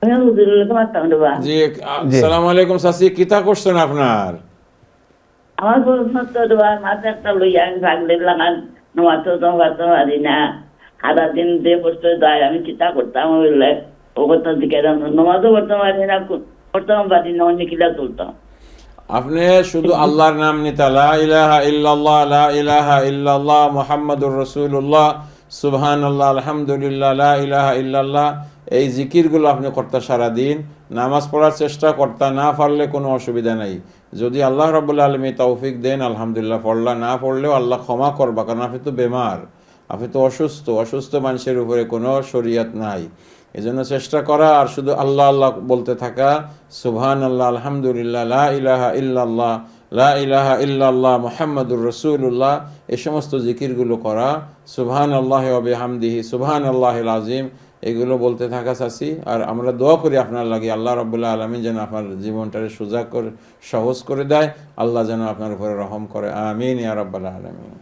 আমি হুজুরের কাছে মারতাম রে বা। জি, জি। আসসালামু আলাইকুম চাচি, কিতা করছেন আপনার? আমার প্রশ্ন তো রে বা, মাঝে একটা লইয়া আমি ভাগলে লাগান নামাজ তো পারতে পারি না। সারা দিন যে কষ্ট দেয় আমি চিন্তা করতাম বললে ও কথা দিকে নামাজও করতে পারি না, করতেও পারি না, অনেক কিলা তুলতাম। আপনি শুধু আল্লাহর নাম নিতা, লা ইলাহা ইল্লাল্লাহ, লা ইলাহা ইল্লাল্লাহ, মুহাম্মাদুর রাসূলুল্লাহ, সুবহানাল্লাহ, আলহামদুলিল্লাহ, লা ইলাহা ইল্লাল্লাহ, এই জিকিরগুলো আপনি করতে সারাদিন। নামাজ পড়ার চেষ্টা করতে না পারলে কোনো অসুবিধা নাই। যদি আল্লাহ রাব্বুল আলামিন তৌফিক দেন আলহামদুলিল্লাহ, পড়লা, না পড়লেও আল্লাহ ক্ষমা করবা, কারণ আপনি তো বেমার, আপনি তো অসুস্থ। অসুস্থ মানুষের উপরে কোনো শরীয়ত নাই। এই জন্য চেষ্টা করা আর শুধু আল্লাহ আল্লাহ বলতে থাকা, সুবহান আল্লাহ, আলহামদুলিল্লাহ, লা ইলাহা ইল্লাল্লাহ, লা ইলাহা ইল্লাল্লাহ, মুহাম্মাদুর রাসূলুল্লাহ, এই সমস্ত জিকিরগুলো করা, সুবহান আল্লাহ ওয়া বিহামদিহি সুবহান আল্লাহিল আযীম, এগুলো বলতে থাকা চাচি। আর আমরা দোয়া করি আপনার লাগে, আল্লাহ রাব্বুল আলামিন যেন আপনার জীবনটাকে সোজা করে, সহজ করে দেয়। আল্লাহ যেন আপনার উপরে রহম করে, আমিন ইয়া রাব্বাল আলামিন।